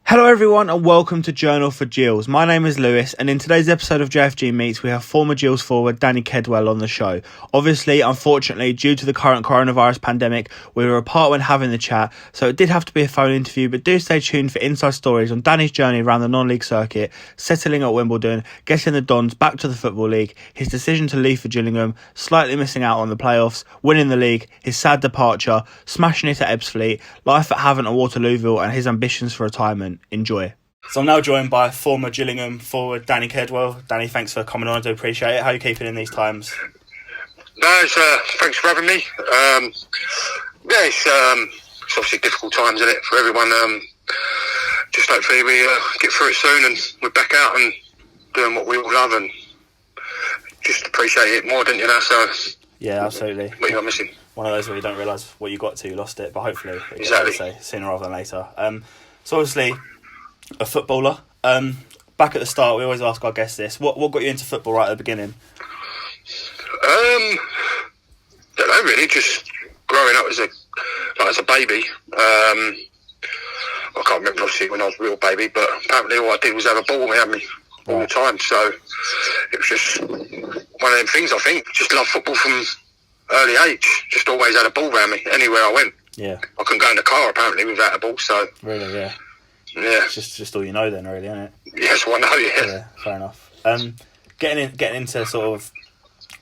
Hello everyone and welcome to JournalForGills. My name is Lewis and in today's episode of JFG Meets we have former Gills forward Danny Kedwell on the show. Obviously, unfortunately, due to the current coronavirus pandemic, we were apart when having the chat, so it did have to be a phone interview, but do stay tuned for inside stories on Danny's journey around the non-league circuit, settling at Wimbledon, getting the Dons back to the Football League, his decision to leave for Gillingham, slightly missing out on the playoffs, winning the league, his sad departure, smashing it at Ebbsfleet, life at Havant and Waterlooville and his ambitions for retirement. Enjoy. So I'm now joined by former Gillingham forward Danny Kedwell. Danny, thanks for coming on. I do appreciate it. How are you keeping in these times? No, thanks for having me. It's obviously difficult times, isn't it, for everyone. Just hopefully we get through it soon and we're back out and doing what we all love and just appreciate it more, didn't you know? So yeah, absolutely. What you got missing? One of those where you don't realise what you got to, you lost it, but hopefully, exactly. Sooner rather than later. So obviously, a footballer. Back at the start, we always ask our guests this. What got you into football right at the beginning? Don't know really. Just growing up as a baby. I can't remember obviously when I was a real baby, but apparently all I did was have a ball around me all the time. So it was just one of them things. I think just love football from early age. Just always had a ball around me anywhere I went. Yeah. I couldn't go in the car apparently without a ball. So really, yeah. Yeah. It's just all you know then, really, isn't it? Yes, well, I know, yeah. Yeah, fair enough. Getting into sort of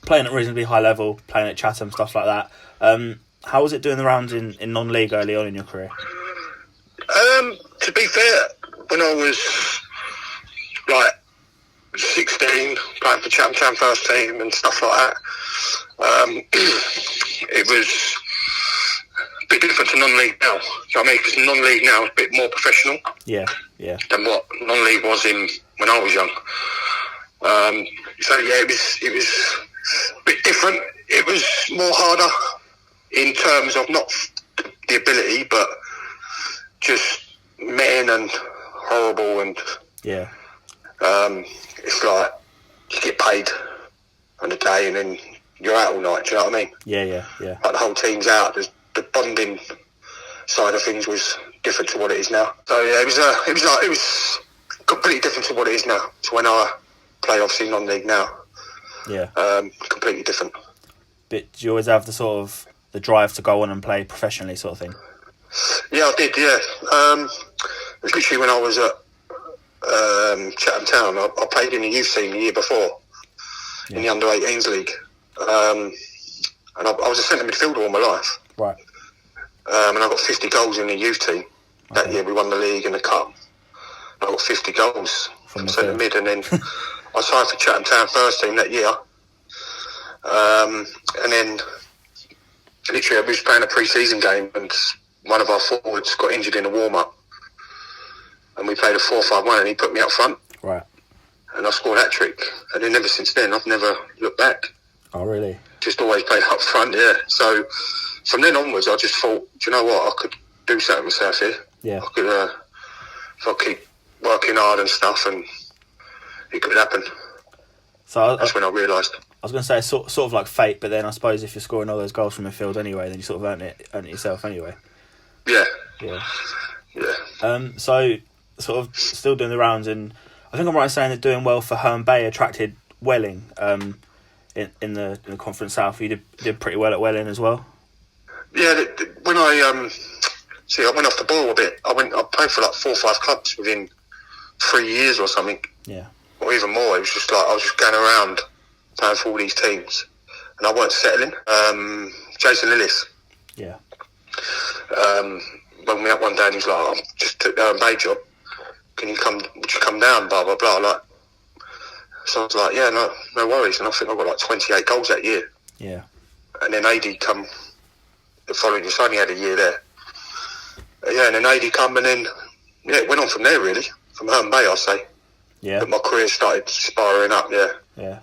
playing at reasonably high level, playing at Chatham, stuff like that. How was it doing the rounds in non-league early on in your career? To be fair, when I was like 16, playing for Chatham Town first team and stuff like that, it was a bit different to non-league now. Do you know what I mean? Because non-league now is a bit more professional. Yeah. Than what non-league was when I was young. So yeah, it was a bit different. It was more harder in terms of not the ability, but just men and horrible and yeah. It's like you get paid on the day and then you're out all night. Do you know what I mean? Yeah. Like the whole team's out. The bonding side of things was different to what it is now. So yeah, it was completely different to what it is now. To when I play obviously non-league now. Yeah. Completely different. But do you always have the drive to go on and play professionally, sort of thing? Yeah, I did. Yeah. It was literally when I was at Chatham Town. I played in the youth team the year before in the under-18s league, and I was a centre midfielder all my life. Right. And I got 50 goals in the youth team. That year we won the league and the cup. I got 50 goals from centre mid, and then I signed for Chatham Town first team that year. And then literally I was playing a pre-season game and one of our forwards got injured in a warm-up. And we played a 4-5-1 and he put me up front. Right. And I scored a hat-trick. And then ever since then I've never looked back. Oh, really? Just always played up front, yeah. So from then onwards I just thought, do you know what, I could do something myself here. Yeah. I could, if I keep working hard and stuff, and it could happen. So that's when I realised. I was going to say sort of like fate, but then I suppose if you're scoring all those goals from midfield anyway, then you sort of earn it yourself anyway. Yeah. So sort of still doing the rounds, and I think I'm right in saying that doing well for Herne Bay attracted Welling in the Conference South. You did pretty well at Welling as well. Yeah, when I went off the ball a bit. I played for like 4 or 5 clubs within 3 years or something. Yeah. Or even more. It was just like I was just going around playing for all these teams, and I weren't settling. Jason Lillis. Yeah. Rang me up one day and he was like, "I just took the Herne Bay job. Would you come down? Blah blah blah." Like, so I was like, "Yeah, no worries." And I think I got like 28 goals that year. Yeah. And then AD come the following year. So I only had a year there. And then AD come, and then it went on from there really. From Herne Bay, I say. Yeah. But my career started spiralling up. Yeah. Yeah.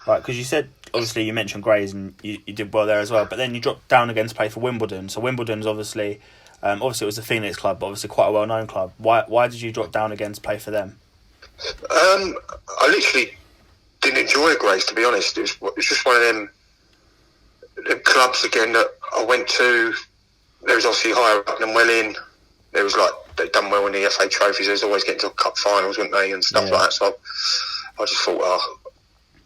Right, because you said obviously you mentioned Grays and you did well there as well, but then you dropped down again to play for Wimbledon. So Wimbledon's obviously it was a Phoenix club, but obviously quite a well-known club. Why did you drop down again to play for them? I literally didn't enjoy Grays, to be honest. It was just one of them clubs again that I went to. There was obviously higher up than Welling. There was like they'd done well in the FA trophies. They was always getting to cup finals, wouldn't they, and stuff like that. So I just thought,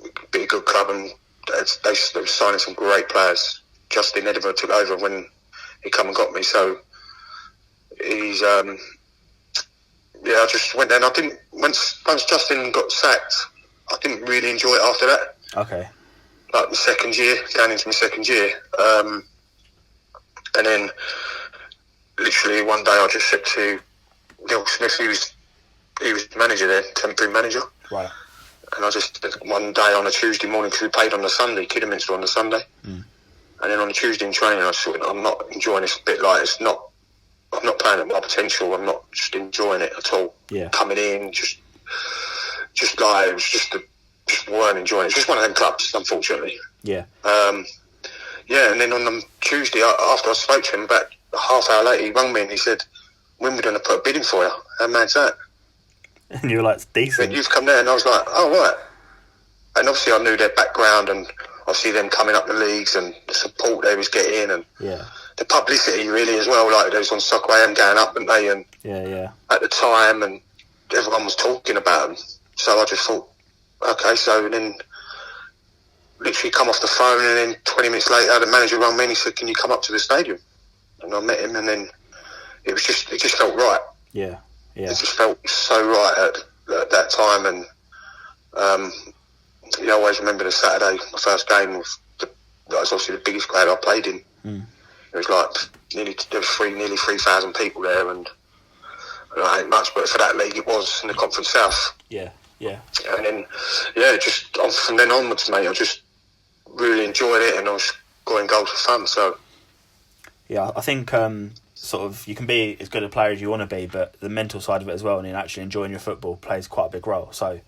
it could be a good club, and they were signing some great players. Justin Edinburgh took over when he come and got me, so he's I just went there, and I didn't. Once Justin got sacked, I didn't really enjoy it after that. Okay. Like my second year, going into my second year, and then literally one day I just said to Neil Smith, he was the manager there, temporary manager. Right. And I just, one day on a Tuesday morning, because we played on the Sunday, Kidderminster on the Sunday, and then on the Tuesday in training, I thought, I'm not enjoying this a bit. Like, I'm not playing at my potential. I'm not just enjoying it at all. Yeah. Coming in, just like, it was just weren't enjoying it. It's just one of them clubs, unfortunately. Yeah. And then on the Tuesday, after I spoke to him, about a half hour later, he rang me and he said, Wimbledon have put a bid in for you. How mad's that? And you were like, it's decent. You've come there, and I was like, oh, right. And obviously I knew their background, and I see them coming up the leagues and the support they was getting, and the publicity really as well. Like, they was on Soccer AM going up, weren't they? And at the time, and everyone was talking about them. So I just thought, okay. So then literally come off the phone, and then 20 minutes later the manager rang me and he said, can you come up to the stadium? And I met him, and then it just felt right. Yeah. It just felt so right at that time. And I always remember the Saturday, my first game, that was obviously the biggest crowd I played in. It was like nearly 3,000 people there, and it ain't much, but for that league it was, in the Conference South. Yeah. And then, just from then onwards, mate, I just really enjoyed it, and I was scoring goals for fun. So yeah, I think sort of you can be as good a player as you want to be, but the mental side of it as well, and actually enjoying your football plays quite a big role. So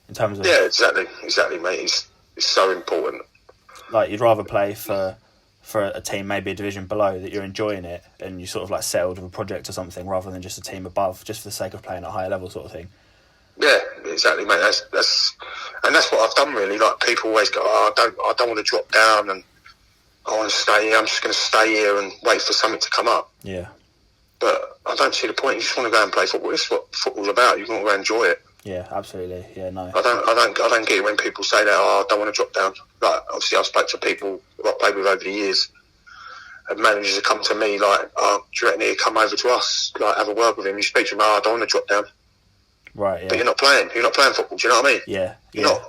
in terms of exactly, mate, it's so important. Like, you'd rather play for a team maybe a division below that you're enjoying it, and you sort of like settled with a project or something, rather than just a team above, just for the sake of playing at a higher level, sort of thing. Yeah, exactly, mate. That's what I've done, really. Like, people always go, I don't want to drop down, and I want to stay here. I'm just going to stay here and wait for something to come up. Yeah. But I don't see the point. You just want to go and play football. This is what football's about. You want to go and enjoy it. Yeah, absolutely. Yeah, no. I don't get it when people say that. I don't want to drop down. Like, obviously, I've spoke to people who I've played with over the years, and managers have come to me like, "Oh, do you reckon he'd come over to us? Like, have a word with him." You speak to him, I don't want to drop down. Right. Yeah. But you're not playing. You're not playing football. Do you know what I mean? Yeah. You're not.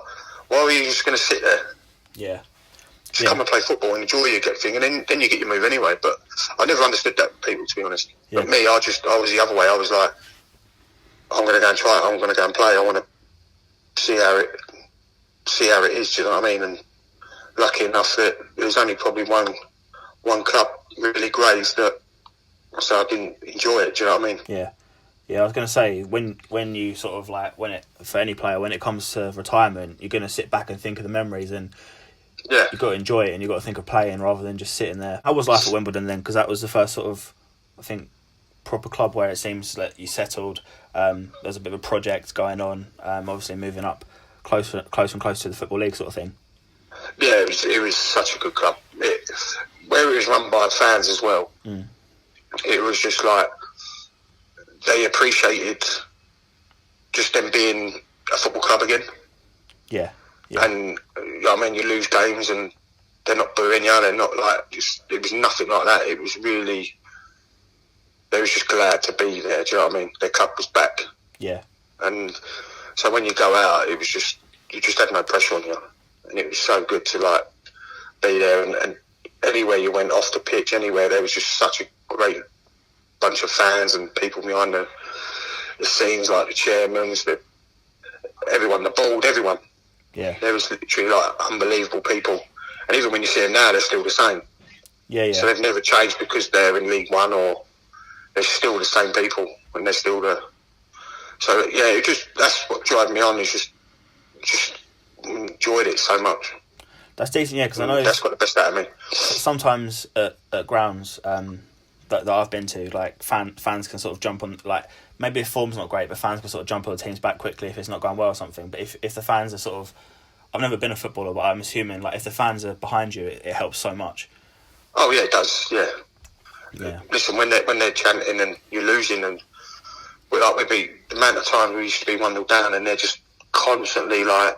Why are you just going to sit there? Yeah. Just come and play football and enjoy your thing, and then you get your move anyway. But I never understood that with people, to be honest. Yeah. But me, I was the other way. I was like, I'm going to go and try it. I'm going to go and play. I want to see how it is. Do you know what I mean? And lucky enough that there was only probably one club, really, Grays, that so I didn't enjoy it. Do you know what I mean? Yeah. Yeah, I was going to say, when you sort of like, for any player, when it comes to retirement, you're going to sit back and think of the memories, and you've got to enjoy it, and you've got to think of playing rather than just sitting there. How was life at Wimbledon then? Because that was the first sort of, I think, proper club where it seems that you settled. There's a bit of a project going on, obviously moving up closer and closer to the Football League sort of thing. Yeah, it was such a good club. Where it was run by fans as well, it was just like, they appreciated just them being a football club again. Yeah. And I mean, you lose games and they're not booing you. They're not like, it was nothing like that. It was really, they was just glad to be there. Do you know what I mean? Their club was back. Yeah. And so when you go out, it was just, you just had no pressure on you, and it was so good to like be there. And anywhere you went off the pitch, anywhere, there was just such a great bunch of fans and people behind the scenes, like the chairmen, everyone, the board, everyone. Yeah. There was literally like unbelievable people. And even when you see them now, they're still the same. Yeah. So they've never changed because they're in League One, or they're still the same people, and they're still the. So yeah, that's what drove me on, is just enjoyed it so much. That's decent, yeah, because I know that's got the best out of me. Sometimes at grounds that I've been to, like fans can sort of jump on, like maybe if form's not great, but fans can sort of jump on the team's back quickly if it's not going well or something. But if the fans are sort of, I've never been a footballer, but I'm assuming like if the fans are behind you, it helps so much. Oh yeah, it does. Yeah. Listen, when they're chanting and you're losing, and we beat the amount of times we used to be 1-0 down, and they're just constantly like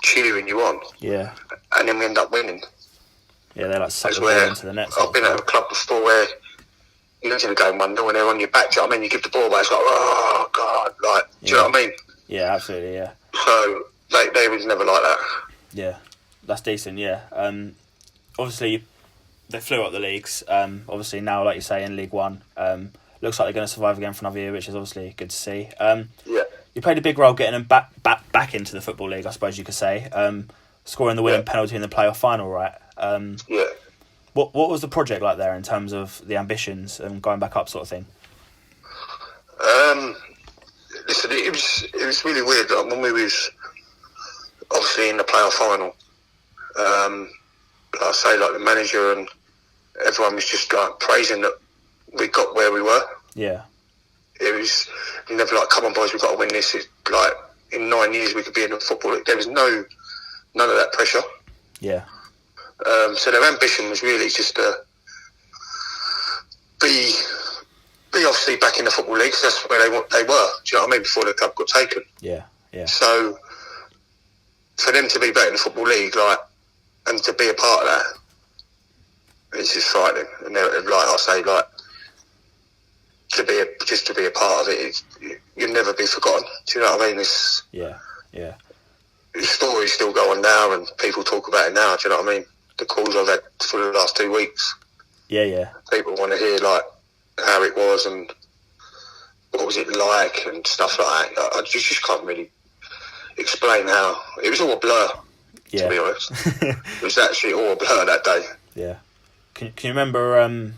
cheering you on. Yeah. And then we end up winning. Yeah, they're like suck the ball into the net. I've been at a club before where you know, going 1-0 and they're on your back. Do you know what I mean? You give the ball back, it's like, oh God, like, do you know what I mean? Yeah, absolutely. Yeah. So they was never like that. Yeah, that's decent. Yeah. Obviously, they flew up the leagues. Obviously now, like you say, in League One, looks like they're going to survive again for another year, which is obviously good to see. Yeah. You played a big role getting them back into the Football League, I suppose you could say. Scoring the winning penalty in the playoff final, right? Yeah. What was the project like there in terms of the ambitions and going back up, sort of thing? Listen, it was really weird. Like, when we was obviously in the playoff final, like I say, like the manager and everyone was just like praising that we got where we were. Yeah. It was never like, come on boys, we've got to win this. It's like in 9 years we could be in the Football League. There was none of that pressure. Yeah. So their ambition was really just to be obviously back in the Football League. 'Cause that's where they were. Do you know what I mean? Before the club got taken. Yeah. Yeah. So for them to be back in the Football League, like, and to be a part of that, it's just frightening. And like I say, like, to be a part of it, you'll never be forgotten. Do you know what I mean? Yeah. The stories still go on now, and people talk about it now. Do you know what I mean? The calls I've had for the last 2 weeks. Yeah. People want to hear like how it was and what was it like and stuff like that. I just can't really explain how. It was all a blur, to be honest. It was actually all a blur that day. Yeah. Can you remember?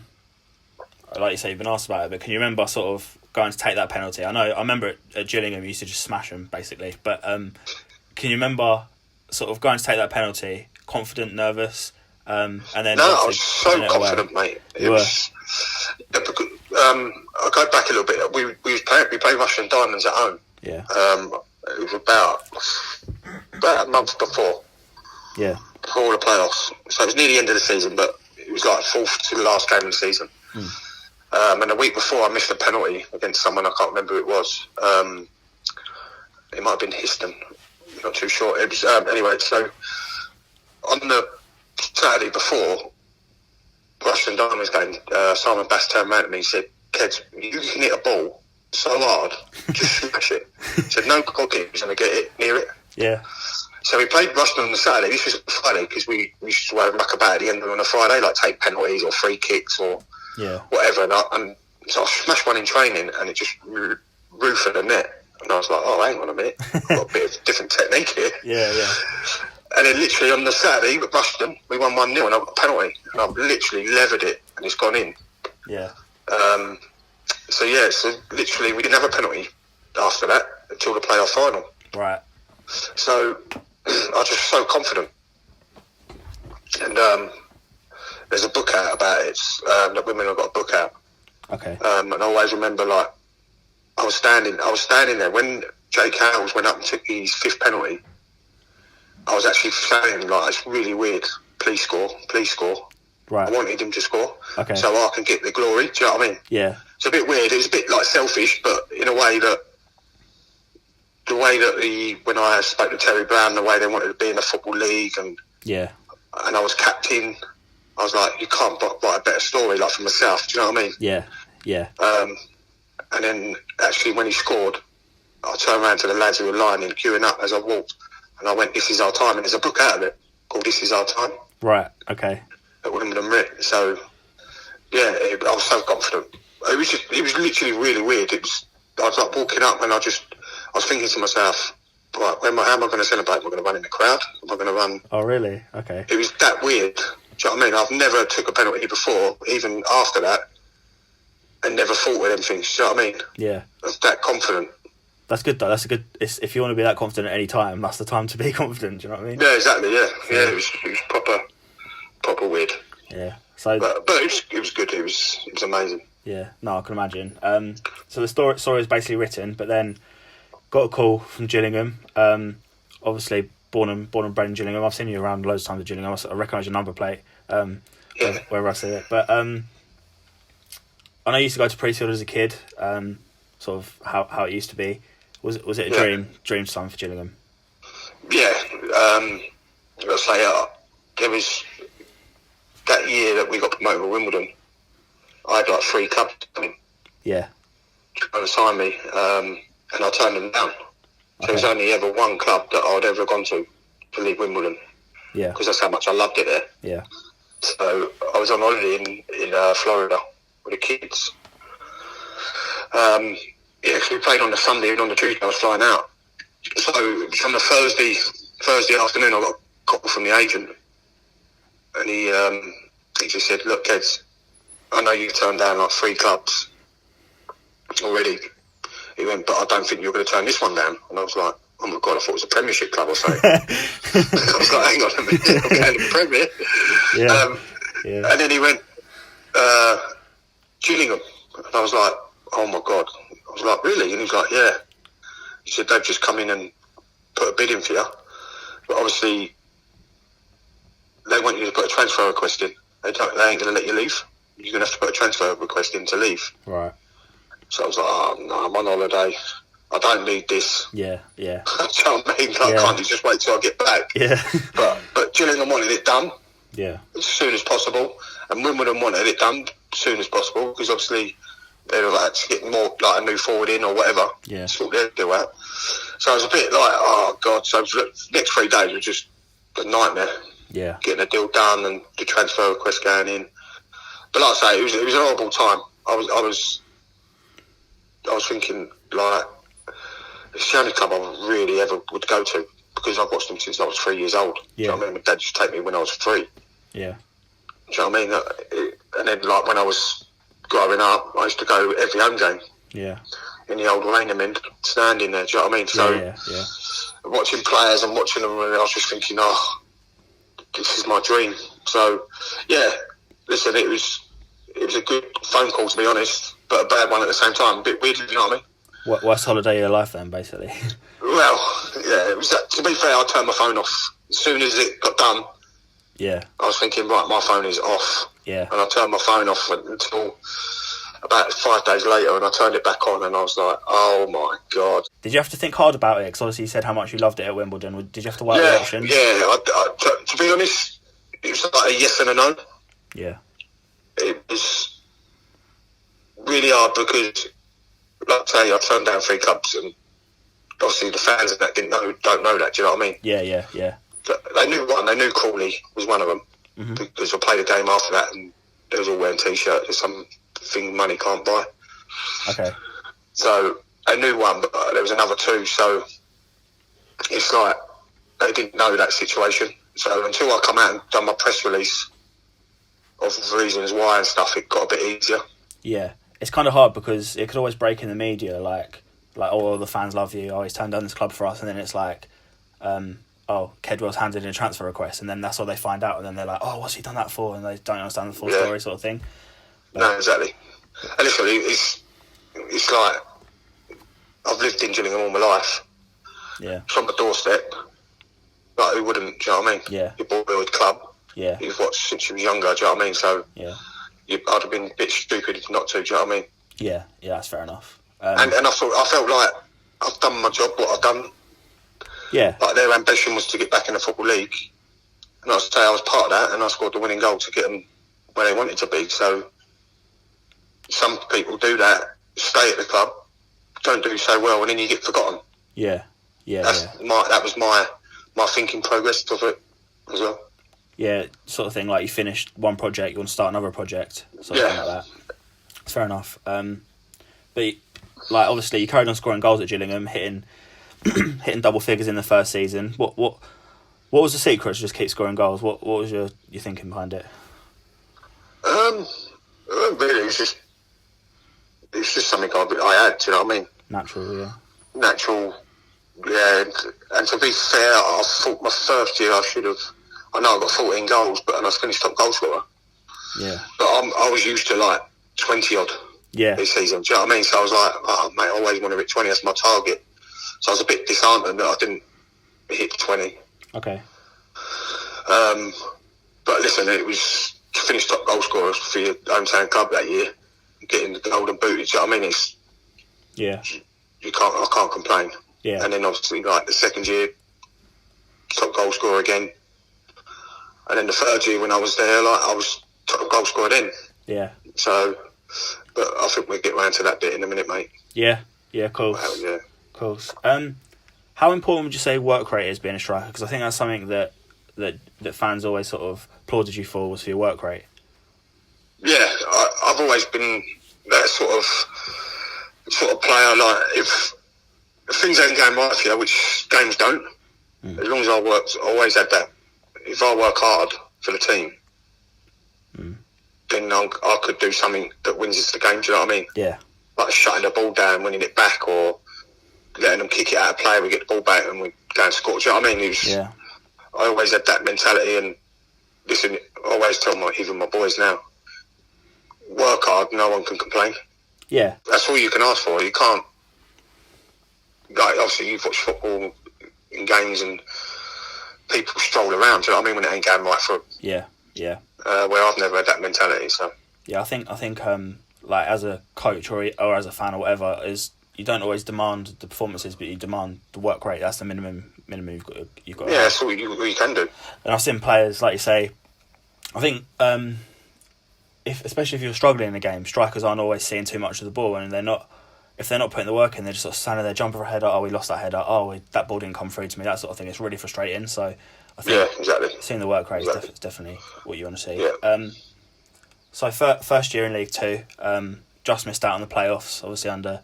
Like you say, you've been asked about it, but can you remember sort of going to take that penalty? I remember at Gillingham you used to just smash them basically, but can you remember sort of going to take that penalty, confident, nervous, and then? No, I was so confident, mate. It was. I go back a little bit. We played Russian Diamonds at home. Yeah. It was about a month before. Yeah. Before the playoffs, so it was near the end of the season, but it was like fourth to the last game of the season. And the week before, I missed a penalty against someone. I can't remember who it was. It might have been Histon. Not too sure. It was anyway. So on the Saturday before Russian Diamonds game, Simon Bass turned around to me and said, "Keds, you can hit a ball so hard, just smash it." He said, "No goalkeeper's going to get it near it." Yeah. So we played Russian on the Saturday. This was Friday because we used to have a muck about at the end on a Friday, like take penalties or free kicks or whatever. And so I smashed one in training and it just roofed the net. And I was like, oh, hang on a minute. I've got a bit of different technique here. Yeah. And then literally on the Saturday, we rushed them. We won 1-0 and I got a penalty. And I've literally levered it and it's gone in. Yeah. So literally we didn't have a penalty after that until the playoff final. Right. So I was just so confident. And there's a book out about it. That women have got a book out. Okay. And I always remember, like, I was standing there when Jake Howells went up and took his fifth penalty. I was actually saying, like, it's really weird. Please score. Right. I wanted him to score, okay, so I can get the glory. Do you know what I mean? Yeah. It's a bit weird. It was a bit like selfish, but in a way that when I spoke to Terry Brown, the way they wanted to be in the Football League, and I was captain, I was like, you can't write a better story, like, for myself. Do you know what I mean? Yeah. And then actually when he scored, I turned around to the lads who were lining, queuing up as I walked, and I went, "This is our time." And there's a book out of it called "This Is Our Time." Right. Okay. At Wimbledon Writ. So I was so confident. It was literally really weird. I was like walking up and I was thinking to myself, right, how am I going to celebrate? Am I going to run in the crowd? Am I going to run? Oh, really? Okay. It was that weird. Do you know what I mean? I've never took a penalty before, even after that, and never thought with anything. Do you know what I mean? Yeah. I was that confident. That's good, though. That's a good. If you want to be that confident at any time, that's the time to be confident. Do you know what I mean? Yeah, exactly. Yeah. It was proper weird. Yeah. So, but it was good. It was amazing. Yeah. No, I can imagine. So the story is basically written, but then got a call from Gillingham. Obviously born and bred in Gillingham. I've seen you around loads of times at Gillingham. I recognise your number plate. Wherever I see it. But I know you used to go to Priestfield as a kid. sort of how it used to be. Was it a dream time for Gillingham? Yeah, let's say there was that year that we got promoted to Wimbledon. I had like 3 clubs coming. Yeah. Trying to sign me, and I turned them down. So there was only ever one club that I'd ever gone to leave Wimbledon. Yeah. Because that's how much I loved it there. Yeah. So I was on holiday in Florida with the kids. So we played on the Sunday, and on the Tuesday I was flying out. So it was on the Thursday afternoon I got a call from the agent, and he just said, "Look, kids, I know you turned down like 3 clubs already." He went, "But I don't think you're going to turn this one down." And I was like, "Oh my God, I thought it was a Premiership club or something." I was like, "Hang on a minute, I'm going to the Premier." Yeah. And then he went, "Gillingham." And I was like, "Oh my God." I was like, "Really?" And he was like, "Yeah." He said, "They've just come in and put a bid in for you. But obviously, they want you to put a transfer request in. They ain't going to let you leave. You're going to have to put a transfer request in to leave." Right. So I was like, "Oh, no, I'm on holiday. I don't need this." Yeah. Do you know what I mean? Can't you just wait till I get back? Yeah. But Gillingham wanted it done as soon as possible, and Wimbledon wanted it done as soon as possible, because obviously they were like to get more like a new forward in or whatever. Yeah. Sort their deal out. So I was a bit like, oh God. So the next 3 days were just a nightmare. Yeah. Getting the deal done and the transfer request going in. But like I say, it was an horrible time. I was thinking, like, it's the only club I really ever would go to, because I've watched them since I was 3 years old. Yeah. Do you know what I mean? My dad used to take me when I was 3. Yeah. Do you know what I mean? And then, like, when I was growing up, I used to go every home game. Yeah. In the old Rainham end, standing there. Do you know what I mean? So, yeah. watching players and watching them, and I was just thinking, oh, this is my dream. So, yeah, listen, it was a good phone call, to be honest, but a bad one at the same time. A bit weird, you know what I mean? Worst holiday of your life then, basically? Well, yeah, it was. To be fair, I turned my phone off as soon as it got done. Yeah. I was thinking, right, my phone is off. Yeah. And I turned my phone off until about 5 days later, and I turned it back on, and I was like, oh my God. Did you have to think hard about it? Because obviously you said how much you loved it at Wimbledon. Did you have to weigh the options? Yeah. To be honest, it was like a yes and a no. Yeah. It was really hard because, like I say, I turned down 3 clubs, and obviously the fans that don't know that. Do you know what I mean? Yeah. But they knew one. They knew Crawley was one of them, because I played a game after that, and they was all wearing t-shirts. There's something money can't buy. Okay. So I knew one, but there was another 2. So it's like they didn't know that situation. So until I come out and done my press release of the reasons why and stuff, it got a bit easier. Yeah, it's kind of hard because it could always break in the media, like oh, the fans love you, oh, he's turned down this club for us, and then it's like, oh, Kedwell's handed in a transfer request, and then that's all they find out, and then they're like, oh, what's he done that for? And they don't understand the full story, sort of thing. But, no, exactly. And literally, it's like, I've lived in Gillingham all my life. Yeah. It's on my doorstep. Like, who wouldn't, do you know what I mean? Yeah. Your boyhood club. Yeah. You've watched since you were younger, do you know what I mean? So, yeah. I'd have been a bit stupid not to, do you know what I mean? Yeah, that's fair enough. And I felt like I've done my job, what I've done. Yeah. Like, their ambition was to get back in the Football League. And I was part of that, and I scored the winning goal to get them where they wanted to be. So, some people do that, stay at the club, don't do so well, and then you get forgotten. Yeah. That was my thinking progress of it as well. Yeah, sort of thing, like you finished one project, you want to start another project, sort of thing like that. It's fair enough. But, like, obviously you carried on scoring goals at Gillingham, hitting double figures in the first season. What was the secret to just keep scoring goals? What was your thinking behind it? Really, it's just something I had, do you know what I mean? Natural, yeah. And to be fair, I thought my first year I know I got 14 goals, but I was finished top goal scorer. Yeah. But I was used to like 20 odd this season, do you know what I mean? So I was like, oh mate, I always want to hit 20, that's my target. So I was a bit disheartened that I didn't hit 20. Okay. But listen, it was to finish top goal scorer for your hometown club that year, getting the golden boot, do you know what I mean? Yeah. I can't complain. Yeah. And then obviously, like the second year, top goal scorer again. And then the third year when I was there, like I was top goal scorer then. Yeah. So, but I think we'll get round to that bit in a minute, mate. Yeah. Yeah. Cool. Well, yeah. Cool. How important would you say work rate is being a striker? Because I think that's something that fans always sort of applauded you for, was for your work rate. Yeah, I've always been that sort of player. Like if things ain't going right for you, which games don't, as long as I always had that. If I work hard for the team, then I could do something that wins us the game. Do you know what I mean? Yeah. Like shutting the ball down, winning it back, or letting them kick it out of play. We get the ball back and we go and score. Do you know what I mean? I always had that mentality, and listen, I always tell even my boys now, work hard, no one can complain. Yeah. That's all you can ask for. You can't, like, obviously you've watched football in games and people stroll around, do you know what I mean, when it ain't going right for them. Yeah, yeah. Where I've never had that mentality, so. Yeah, I think like as a coach or as a fan or whatever, is you don't always demand the performances, but you demand the work rate. That's the minimum you've got. Yeah, that's all you can do. And I've seen players, like you say, I think especially if you're struggling in a game, strikers aren't always seeing too much of the ball, and if they're not putting the work in, they're just sort of standing there, jumping for a header. Oh, we lost that header. Oh, that ball didn't come through to me. That sort of thing. It's really frustrating. So I think exactly. Seeing the work rate is definitely what you want to see. Yeah. So first year in League Two, just missed out on the playoffs, obviously under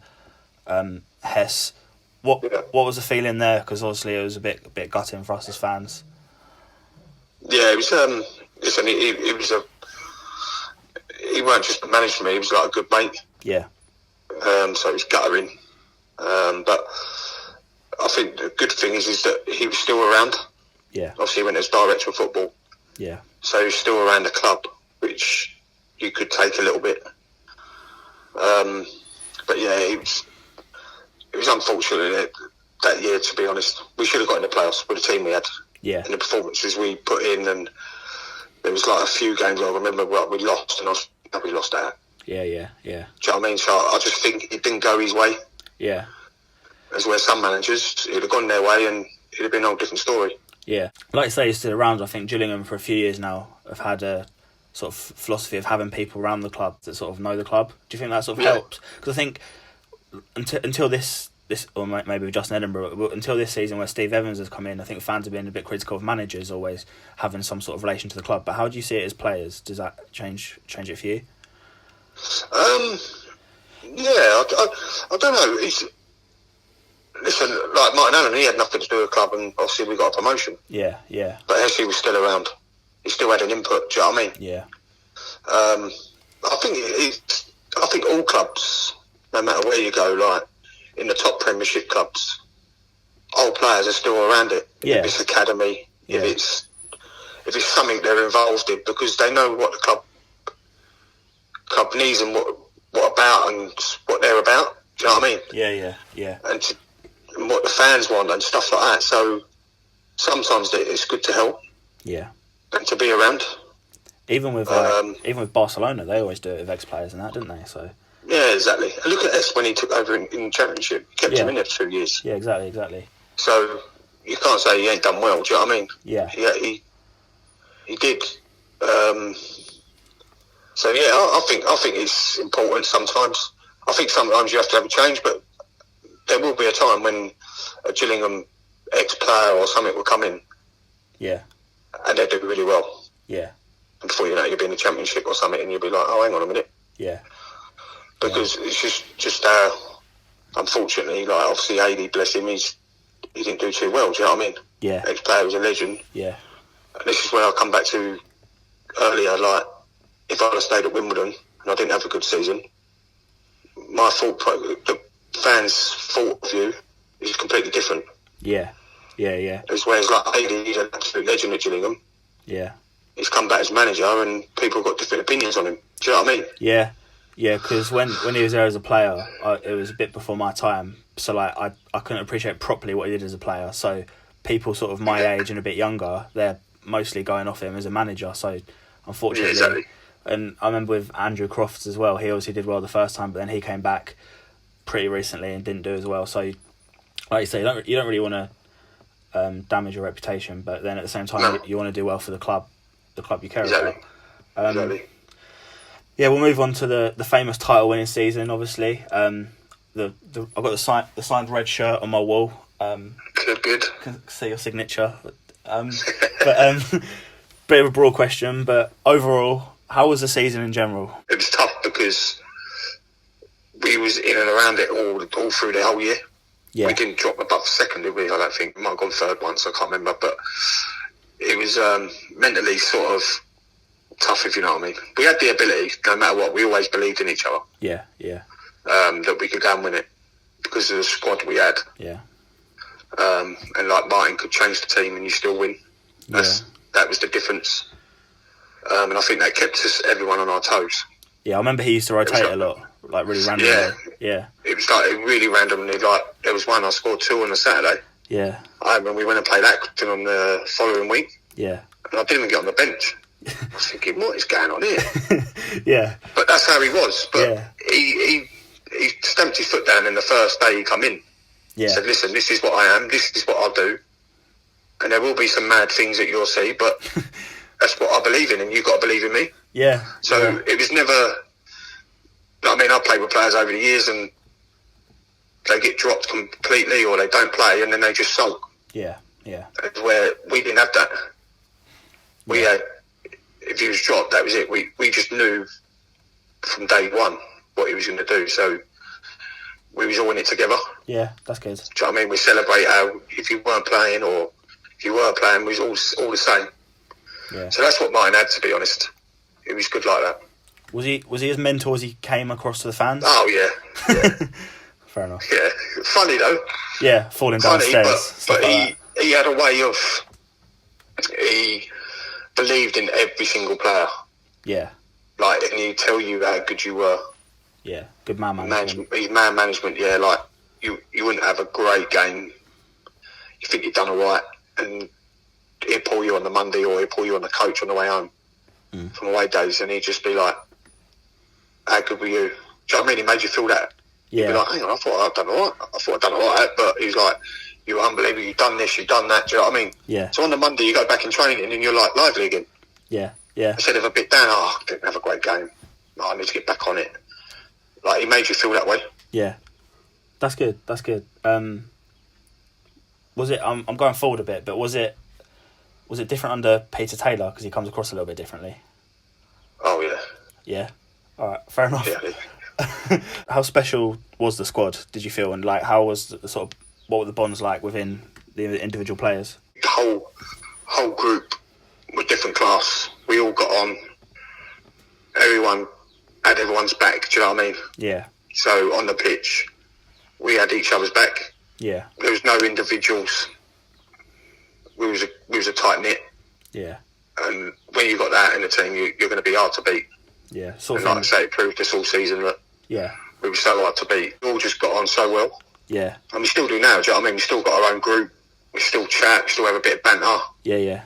Hess. What was the feeling there? Because obviously it was a bit gutting for us as fans. Yeah, it was. Listen, he was he weren't just managed me. He was like a good mate. Yeah. So it was guttering. But I think the good thing is that he was still around. Yeah. Obviously, he went as director of football. Yeah. So he was still around the club, which you could take a little bit. But yeah, it was unfortunate that year, to be honest. We should have got in the playoffs with the team we had. Yeah. And the performances we put in, and there was like a few games I remember we lost, and we lost that. Yeah. Do you know what I mean? So I just think it didn't go his way. Yeah. As where some managers, it'd have gone their way and it'd have been a whole different story. Yeah. Like you say, he's still around. I think Gillingham for a few years now have had a sort of philosophy of having people around the club that sort of know the club. Do you think that sort of helped? Because I think until this, or maybe just in Edinburgh, but until this season where Steve Evans has come in, I think fans have been a bit critical of managers always having some sort of relation to the club. But how do you see it as players? Does that change it for you? Yeah, I don't know. Listen, like Martin Allen, he had nothing to do with the club, and obviously we got a promotion. Yeah. But Hesse was still around. He still had an input. Do you know what I mean? Yeah. I think all clubs, no matter where you go, like in the top Premiership clubs, old players are still around it. Yeah. If it's academy, if it's something they're involved in, because they know what the club needs and what about and what they're about. Do you know what I mean? Yeah. And what the fans want and stuff like that. So sometimes it's good to help. Yeah. And to be around. Even with Barcelona, they always do it with ex-players and that, didn't they? So. Yeah, exactly. And look at S when he took over in the Championship. Kept him in there for 2 years. Yeah, exactly. So you can't say he ain't done well. Do you know what I mean? Yeah. He did. So yeah, I think it's important sometimes. I think sometimes you have to have a change, but there will be a time when a Gillingham ex-player or something will come in. Yeah. And they'll do really well. Yeah. And before you know it, you'll be in the Championship or something, and you'll be like, oh, hang on a minute. Yeah. Because it's just unfortunately, like obviously AD, bless him, he didn't do too well. Do you know what I mean? Yeah. Ex-player was a legend. Yeah. And this is where I come back to earlier, like if I'd have stayed at Wimbledon and I didn't have a good season, the fans' thought of you is completely different. Yeah. As well as like AD, he's an absolute legend at Gillingham. Yeah. He's come back as manager and people got different opinions on him. Do you know what I mean? Yeah, because when he was there as a player, it was a bit before my time. So like I couldn't appreciate properly what he did as a player. So people sort of my age and a bit younger, they're mostly going off him as a manager. So unfortunately, yeah, exactly. And I remember with Andrew Crofts as well. He obviously did well the first time, but then he came back pretty recently and didn't do as well. So, like you say, you don't really want to damage your reputation, but then at the same time, you want to do well for the club you care about. Exactly. Yeah, we'll move on to the famous title-winning season. Obviously, I've got the signed red shirt on my wall. Good. Can see your signature. But bit of a broad question, but overall, how was the season in general? It was tough because we was in and around it all through the whole year. Yeah. We didn't drop above second, did we? I don't think. We might have gone third once, I can't remember. But it was mentally sort of tough, if you know what I mean. We had the ability, no matter what. We always believed in each other. Yeah. That we could go and win it because of the squad we had. Yeah. And like Martin could change the team and you still win. That was the difference. And I think that kept everyone on our toes. Yeah, I remember he used to rotate a lot, like really randomly. Yeah. It was like really randomly. Like there was one I scored 2 on a Saturday. Yeah. When we went and played Accrington on the following week. Yeah. And I didn't even get on the bench. I was thinking, what is going on here? Yeah. But that's how he was. But he stamped his foot down in the first day he come in. Yeah. Said, listen, this is what I am. This is what I'll do. And there will be some mad things that you'll see, but that's what I believe in, and you've got to believe in me. Yeah. So it was never... I mean, I've played with players over the years, and they get dropped completely, or they don't play, and then they just sulk. Yeah. Where we didn't have that. We had... If he was dropped, that was it. We just knew from day one what he was going to do, so we was all in it together. Yeah, that's good. Do you know what I mean? We celebrate how if you weren't playing or if you were playing, we was all the same. Yeah. So that's what mine had, to be honest. It was good like that. Was he as mentor as he came across to the fans? Oh, yeah. Fair enough. Yeah. Funny, though. Yeah, falling downstairs. But he had a way of... He believed in every single player. Yeah. Like, and he'd tell you how good you were. Yeah, good man management. His man management, yeah, like, you wouldn't have a great game. You think you've done all right, and he'd pull you on the Monday or he'd pull you on the coach on the way home from away days, and he'd just be like, how good were you? Do you know what I mean? He made you feel that. Yeah. You'd be like, hang on, I thought I'd done all right, but he was like, you were unbelievable, you've done this, you've done that, do you know what I mean? Yeah. So on the Monday you go back in training and you're like lively again. Yeah. Instead of a bit down, I didn't have a great game. I need to get back on it. Like, he made you feel that way. Yeah. That's good. Was it? I'm going forward a bit, but was it different under Peter Taylor because he comes across a little bit differently? Oh yeah. Yeah. All right. Fair enough. Yeah. How special was the squad? Did you feel, and like how was the sort of what were the bonds like within the individual players? The whole group were different class. We all got on. Everyone had everyone's back. Do you know what I mean? Yeah. So on the pitch, we had each other's back. Yeah. There was no individuals. We was a tight knit. Yeah. And when you got that in the team, you're going to be hard to beat. Yeah. And like I say, it proved us all season that we were so hard to beat. We all just got on so well. Yeah. And we still do now. Do you know what I mean? We still got our own group. We still chat. We still have a bit of banter. Yeah.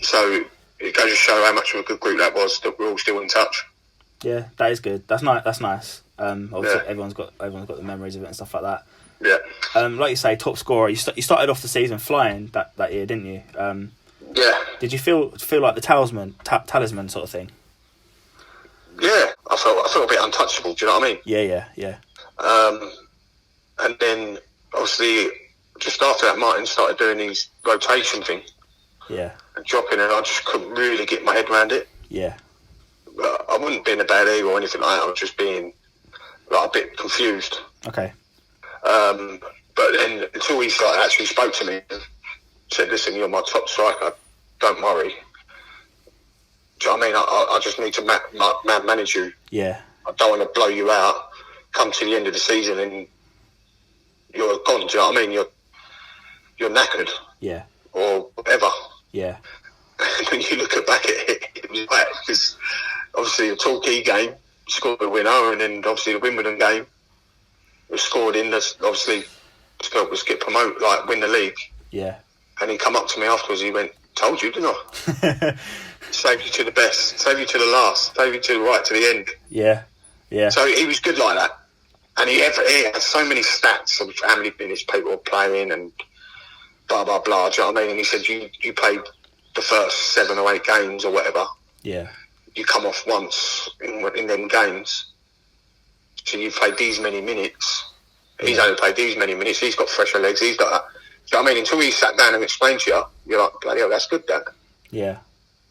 So it goes to show how much of a good group that was, that we're all still in touch. Yeah, that is good. That's nice. Obviously, everyone's got the memories of it and stuff like that. Yeah. Like you say, top scorer. You started off the season flying that year, didn't you? Yeah. Did you feel like the talisman sort of thing? Yeah, I felt a bit untouchable. Do you know what I mean? Yeah. And then obviously just after that, Martin started doing his rotation thing. Yeah. And dropping, and I just couldn't really get my head around it. Yeah. But I wasn't being a bad egg or anything like that. I was just being like a bit confused. Okay. But then until he actually spoke to me and said, listen, you're my top striker, don't worry. Do you know what I mean? I just need to manage you. Yeah. I don't want to blow you out, come to the end of the season and you're gone. Do you know what I mean? You're knackered. Yeah. Or whatever. Yeah. When you look back at it was like, because obviously the Torquay game scored the winner, and then obviously the Wimbledon game was scored in. Obviously, to help us get promoted, like win the league. Yeah. And he come up to me afterwards. He went, "Told you, didn't I? Save you to the best, save you to the last, save you to the end." Yeah. So he was good like that. And he had so many stats of how many minutes people were playing and blah, blah, blah. Do you know what I mean? And he said, you played the first 7 or 8 games or whatever. Yeah. You come off once in them games. So you played these many minutes. He's only played these many minutes. He's got fresher legs. He's got that. Do you know what I mean? Until he sat down and explained to you, you're like, bloody hell, that's good, that. Yeah.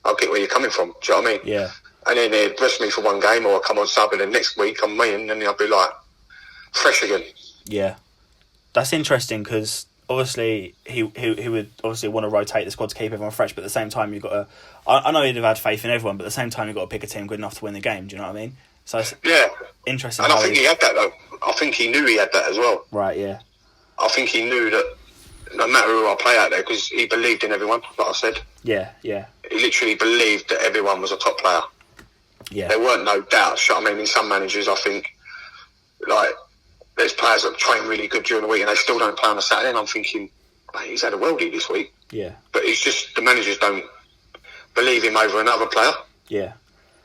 I'll get where you're coming from. Do you know what I mean? Yeah. And then they'd rest me for one game, or I'll come on sub, and then next week I'm in, and I'll be like, fresh again. Yeah. That's interesting because obviously he would obviously want to rotate the squad to keep everyone fresh, but at the same time you've got to... I know he'd have had faith in everyone, but at the same time you've got to pick a team good enough to win the game. Do you know what I mean? So it's interesting. And I think he had that, though. I think he knew he had that as well. Right, yeah. I think he knew that no matter who I play out there, because he believed in everyone, like I said. Yeah, yeah. He literally believed that everyone was a top player. Yeah. There weren't no doubts. I mean, in some managers, I think, like, there's players that train really good during the week and they still don't play on a Saturday, and I'm thinking, mate, he's had a worldie this week. Yeah. But it's just the managers don't believe him over another player. Yeah.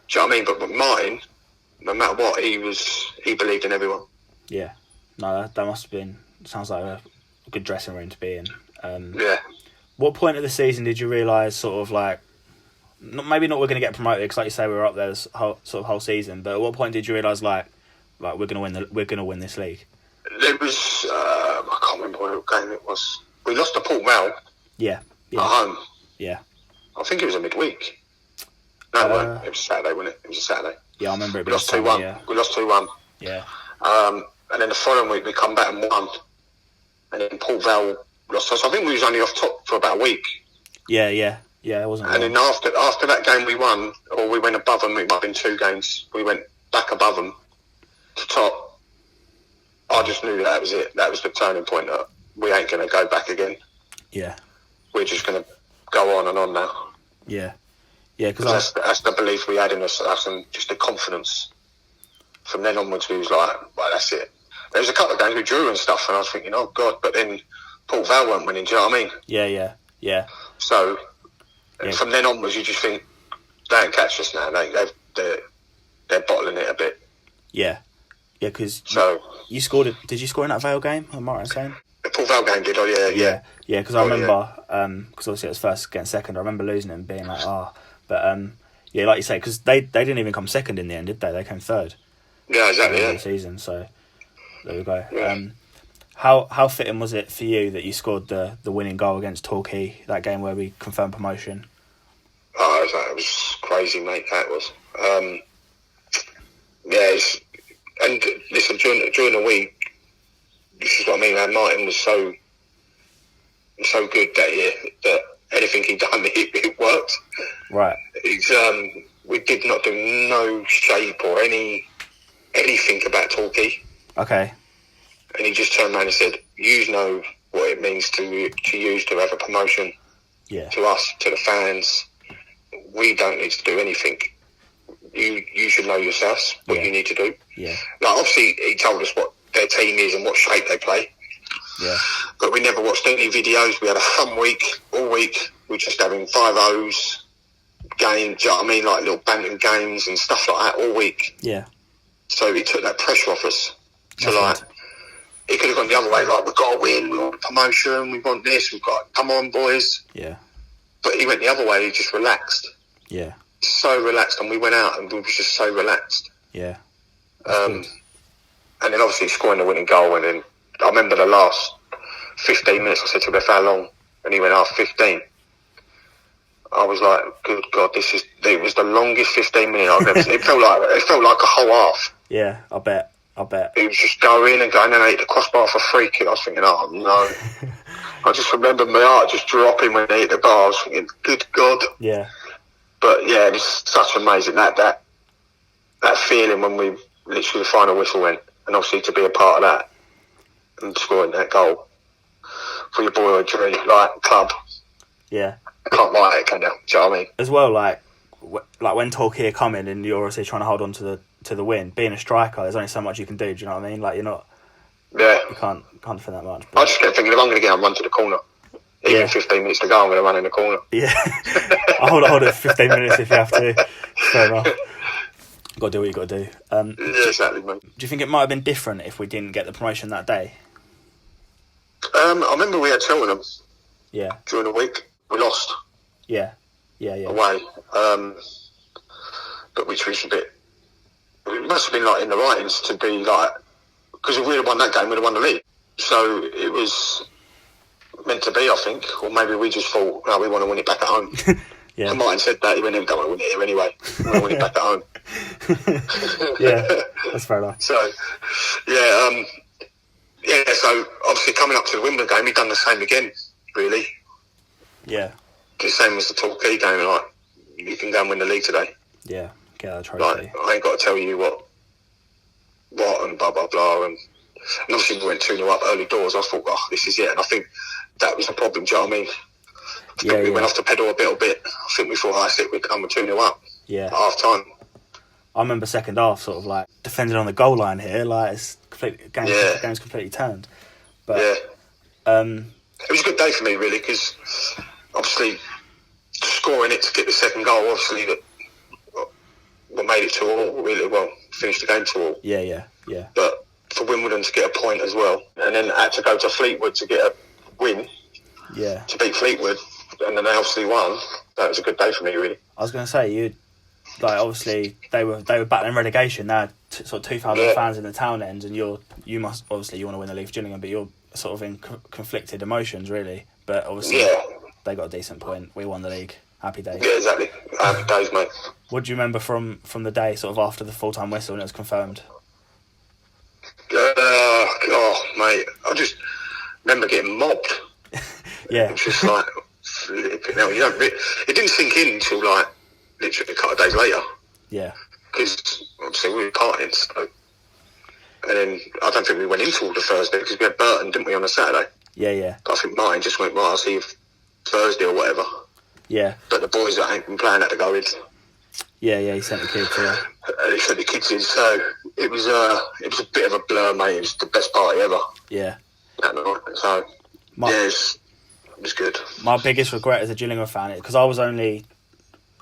Do you know what I mean? But Martin, no matter what, he believed in everyone. Yeah. No, that must have been... Sounds like a good dressing room to be in. Yeah. What point of the season did you realise, sort of like, maybe not we're going to get promoted because, like you say, we were up there this whole season. But at what point did you realise, like we're going to win this league? There was I can't remember what game it was. We lost to Port Vale. Yeah. At home. Yeah. I think it was a midweek. No, it wasn't. It was a Saturday, wasn't it? It was a Saturday. Yeah, I remember it. We lost 2-1. Yeah. We lost 2-1. Yeah. And then the following week we come back and won. And then Port Vale lost us. I think we was only off top for about a week. Yeah, it wasn't. And then after that game we won, or we went above them. It might have been 2 games. We went back above them to top. I just knew that was it. That was the turning point. That we ain't going to go back again. Yeah. We're just going to go on and on now. Yeah. Yeah, because that's the belief we had in us. And just the confidence. From then onwards, we was like, well, that's it. There was a couple of games we drew and stuff, and I was thinking, oh God, but then Port Vale weren't winning. Do you know what I mean? Yeah. So from then onwards, you just think they don't catch us now. They're bottling it a bit. Yeah, because you scored it. Did you score in that Vale game? Am I right in saying? The Port Vale game did. Oh yeah. Yeah, because I remember because obviously it was first against second. I remember losing it and being like, but yeah, like you say, because they didn't even come second in the end, did they? They came third. Yeah, exactly. The season, so there we go. Yeah. How fitting was it for you that you scored the winning goal against Torquay, that game where we confirmed promotion? Oh, it was crazy, mate. That was. And listen, during the week, this is what I mean, man. Martin was so good that year that anything he'd done, it worked. Right. We did not do no shape or anything about Torquay. Okay. And he just turned around and said, you know what it means to use to have a promotion. Yeah. To us, to the fans. We don't need to do anything. You should know yourselves what you need to do. Yeah. Like, obviously, he told us what their team is and what shape they play. Yeah. But we never watched any videos. We had a fun week, all week. We were just having 5-0s, games, do you know what I mean? Like little bantam games and stuff like that all week. Yeah. So he took that pressure off us. So it could have gone the other way. Like, we've got to win, we want a promotion, we want this, we've got, come on, boys. Yeah. But he went the other way. He just relaxed. Yeah. So relaxed, and we went out and we were just so relaxed. Yeah. And then obviously scoring the winning goal, and then I remember the last 15 minutes. I said to him, how long? And he went, 15. I was like, good God, it was the longest 15 minutes I've ever seen. It felt like a whole half. Yeah, I bet. He was just going and going, and I hit the crossbar for free kick. I was thinking, oh no. I just remember my heart just dropping when they hit the bar. I was thinking, good God. Yeah. But yeah, it was such amazing that feeling when we literally the final whistle went, and obviously to be a part of that and scoring that goal for your boy dream, like club. Yeah. I can't like it, can you? Do you know what I mean? As well, like when Torquay are coming and you're obviously trying to hold on to the win, being a striker, there's only so much you can do. Do you know what I mean? Like, you're not. Yeah. You can't defend that much. But... I just kept thinking, if I'm going to get, I'll run to the corner. Even 15 minutes to go, I'm going to run in the corner. Yeah. I'll hold it 15 minutes if you have to. Fair enough. Got to do what you got to do. Yeah, exactly, mate. Do you think it might have been different if we didn't get the promotion that day? I remember we had Cheltenham. Yeah. During the week, we lost. Yeah. Away. But which was a bit. It must have been like in the writings to be like, because if we'd have won that game, we'd have won the league. So it was meant to be, I think, or maybe we just thought, no, we want to win it back at home. Yeah. And Martin said that he went, "We don't want to win it here anyway. We want to win it back at home." Yeah, that's fair enough. So, yeah. So obviously coming up to the Wimbledon game, he'd done the same again, really. Yeah. The same as the Torquay game, like, you can go and win the league today. Yeah, get that trophy. Like, I ain't got to tell you what and blah, blah, blah. And obviously we went 2-0 up early doors. I thought, oh, this is it. And I think that was the problem, do you know what I mean? I think we went off the pedal a little bit. I think we thought, that's it, we're coming 2-0 up. Yeah. At half time. I remember second half sort of like defending on the goal line here, like it's game's completely turned. But it was a good day for me, really, because obviously scoring it to get the second goal, obviously that what made it 2-2, really, well, finished the game 2-2. Yeah. But for Wimbledon to get a point as well, and then had to go to Fleetwood to get a win, to beat Fleetwood, and then they obviously won. That was a good day for me, really. I was going to say, obviously they were battling relegation. They had sort of 2,000 fans in the town end, and you must obviously you want to win the league for Gillingham, but you're sort of in conflicted emotions, really. But obviously they got a decent point. We won the league. Happy days. Yeah, exactly. Happy days, mate. What do you remember from the day, sort of after the full-time whistle and it was confirmed? Mate, I just remember getting mobbed. Yeah. It was just like, flipping hell. It didn't sink in until like literally a couple of days later. Yeah. Because obviously we were partying, so. And then I don't think we went into all the Thursday because we had Burton, didn't we, on a Saturday? Yeah. I think Martin just went, I'll see you Thursday or whatever. Yeah. But the boys that ain't been playing had to go in. Yeah, he sent the kids, He sent the kids in, so it was a bit of a blur, mate. It was the best party ever. Yeah. That night. So, it was good. My biggest regret as a Gillingham fan, because I was only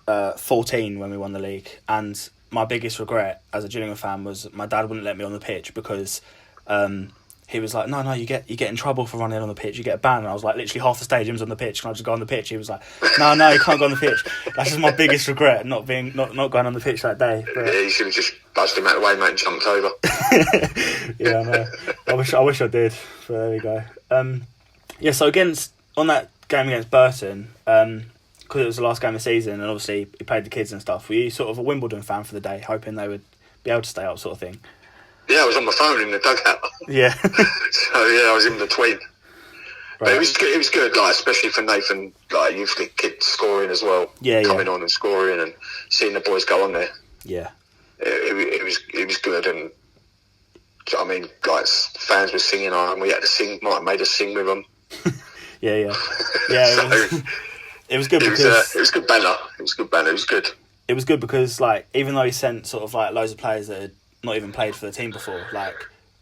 14 when we won the league, and my biggest regret as a Gillingham fan was my dad wouldn't let me on the pitch because he was like, no, you get in trouble for running on the pitch, you get banned. And I was like, literally half the stadium's on the pitch, can I just go on the pitch? He was like, no, you can't go on the pitch. That's just my biggest regret, not going on the pitch that day. But... Yeah, you should have just buzzed him out of the way, mate, and jumped over. Yeah, I know. I wish I did, but there we go. So on that game against Burton, because it was the last game of the season and obviously he played the kids and stuff, were you sort of a Wimbledon fan for the day, hoping they would be able to stay up, sort of thing? Yeah, I was on my phone in the dugout. Yeah. So I was in between. Right. But it was good, like especially for Nathan, like youth league kids scoring as well. Yeah, coming on and scoring and seeing the boys go on there. Yeah. It was good, and I mean, like fans were singing on, and we had to sing. Martin made us sing with them. Yeah. So, it was good because it was good banner. It was good banner. It was good. It was good because like even though he sent sort of like loads of players that had not even played for the team before, like